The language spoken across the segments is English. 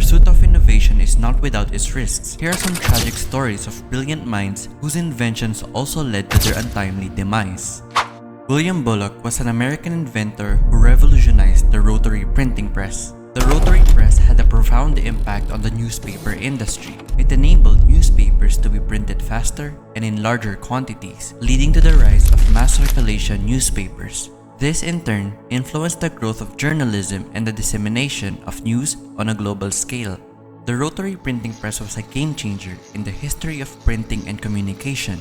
pursuit of innovation is not without its risks. Here are some tragic stories of brilliant minds whose inventions also led to their untimely demise. William Bullock was an American inventor who revolutionized the rotary printing press. The rotary press had a profound impact on the newspaper industry. It enabled newspapers to be printed faster and in larger quantities, leading to the rise of mass circulation newspapers. This in turn influenced the growth of journalism and the dissemination of news on a global scale. The rotary printing press was a game changer in the history of printing and communication.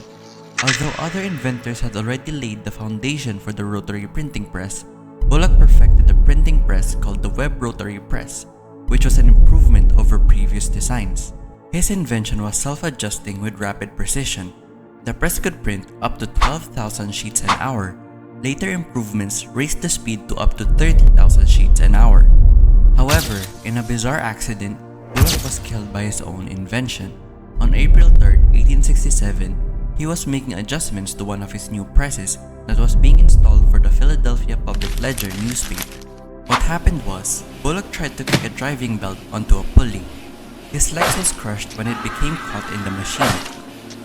Although other inventors had already laid the foundation for the rotary printing press, Bullock perfected a printing press called the web rotary press, which was an improvement over previous designs. His invention was self-adjusting with rapid precision. The press could print up to 12,000 sheets an hour. Later improvements raised the speed to up to 30,000 sheets an hour. However, in a bizarre accident, Bullock was killed by his own invention. On April 3, 1867, he was making adjustments to one of his new presses that was being installed for the Philadelphia Public Ledger newspaper. What happened was, Bullock tried to kick a driving belt onto a pulley. His legs was crushed when it became caught in the machine.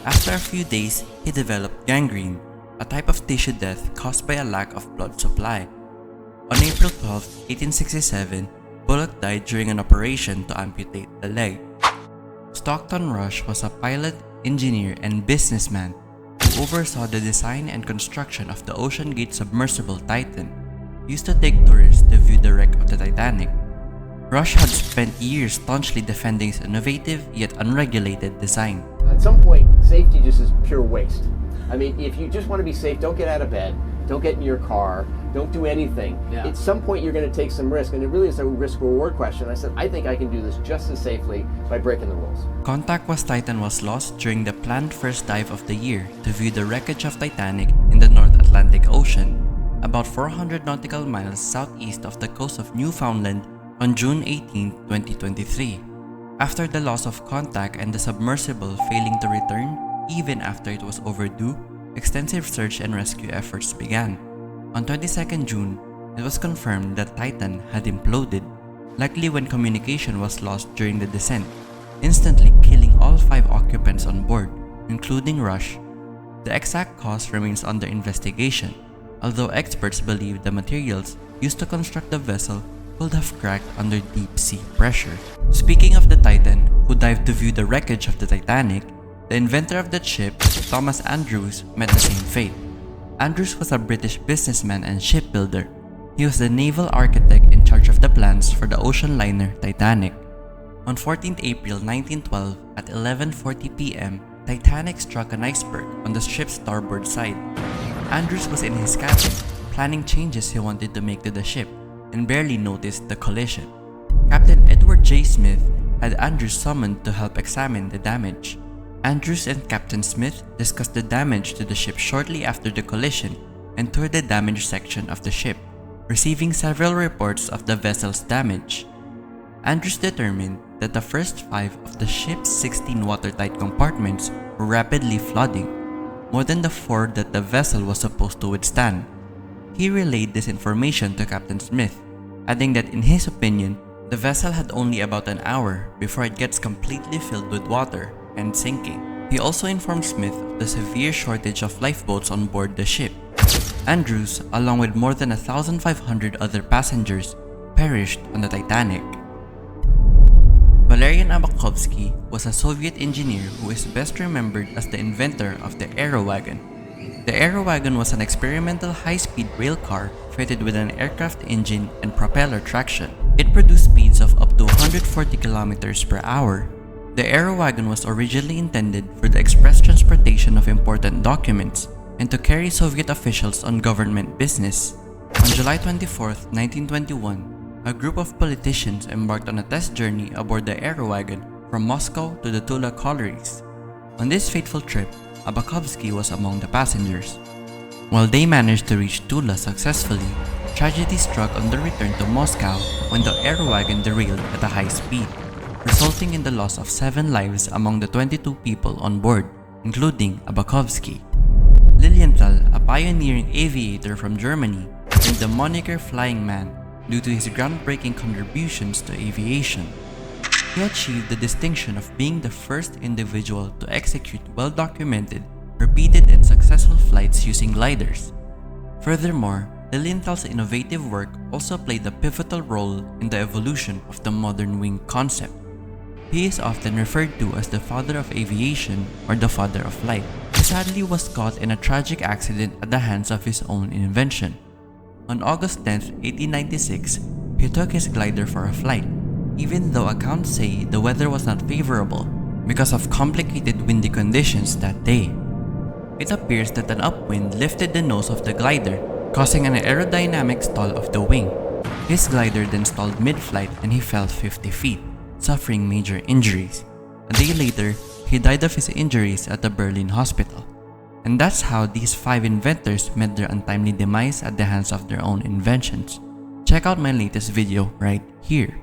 After a few days, he developed gangrene, a type of tissue death caused by a lack of blood supply. On April 12, 1867, Bullock died during an operation to amputate the leg. Stockton Rush was a pilot, engineer, and businessman who oversaw the design and construction of the OceanGate submersible Titan, used to take tourists to view the wreck of the Titanic. Rush had spent years staunchly defending his innovative yet unregulated design. At some point, safety just is pure waste. I mean, if you just want to be safe, don't get out of bed, don't get in your car, don't do anything. Yeah. At some point, you're going to take some risk, and it really is a risk-reward question. I said, I think I can do this just as safely by breaking the rules. Contact with Titan was lost during the planned first dive of the year to view the wreckage of Titanic in the North Atlantic Ocean, about 400 nautical miles southeast of the coast of Newfoundland on June 18, 2023. After the loss of contact and the submersible failing to return, even after it was overdue, extensive search and rescue efforts began. On 22nd June, it was confirmed that Titan had imploded, likely when communication was lost during the descent, instantly killing all 5 occupants on board, including Rush. The exact cause remains under investigation, although experts believe the materials used to construct the vessel could have cracked under deep sea pressure. Speaking of the Titan, who dived to view the wreckage of the Titanic, the inventor of that ship, Thomas Andrews, met the same fate. Andrews was a British businessman and shipbuilder. He was the naval architect in charge of the plans for the ocean liner Titanic. On 14 April 1912 at 11:40 p.m., Titanic struck an iceberg on the ship's starboard side. Andrews was in his cabin, planning changes he wanted to make to the ship, and barely noticed the collision. Captain Edward J. Smith had Andrews summoned to help examine the damage. Andrews and Captain Smith discussed the damage to the ship shortly after the collision and toured the damaged section of the ship, receiving several reports of the vessel's damage. Andrews determined that the first 5 of the ship's 16 watertight compartments were rapidly flooding, more than the 4 that the vessel was supposed to withstand. He relayed this information to Captain Smith, adding that in his opinion, the vessel had only about an hour before it gets completely filled with water and sinking. He also informed Smith of the severe shortage of lifeboats on board the ship. Andrews, along with more than 1,500 other passengers, perished on the Titanic. Valerian Abakovsky was a Soviet engineer who is best remembered as the inventor of the Aerowagon. The Aerowagon was an experimental high-speed rail car fitted with an aircraft engine and propeller traction. It produced speeds of up to 140 kilometers per hour. The Aerowagon was originally intended for the express transportation of important documents and to carry Soviet officials on government business. On July 24, 1921, a group of politicians embarked on a test journey aboard the Aerowagon from Moscow to the Tula collieries. On this fateful trip, Abakovsky was among the passengers. While they managed to reach Tula successfully, tragedy struck on the return to Moscow when the Aerowagon derailed at a high speed, resulting in the loss of 7 lives among the 22 people on board, including Abakovsky. Lilienthal, a pioneering aviator from Germany, earned the moniker Flying Man due to his groundbreaking contributions to aviation. He achieved the distinction of being the first individual to execute well-documented, repeated and successful flights using gliders. Furthermore, Lilienthal's innovative work also played a pivotal role in the evolution of the modern wing concept. He is often referred to as the father of aviation or the father of flight. He sadly was caught in a tragic accident at the hands of his own invention. On August 10, 1896, he took his glider for a flight, even though accounts say the weather was not favorable because of complicated windy conditions that day. It appears that an upwind lifted the nose of the glider, causing an aerodynamic stall of the wing. His glider then stalled mid-flight and he fell 50 feet, suffering major injuries. A day later, he died of his injuries at the Berlin hospital. And that's how these 5 inventors met their untimely demise at the hands of their own inventions. Check out my latest video right here.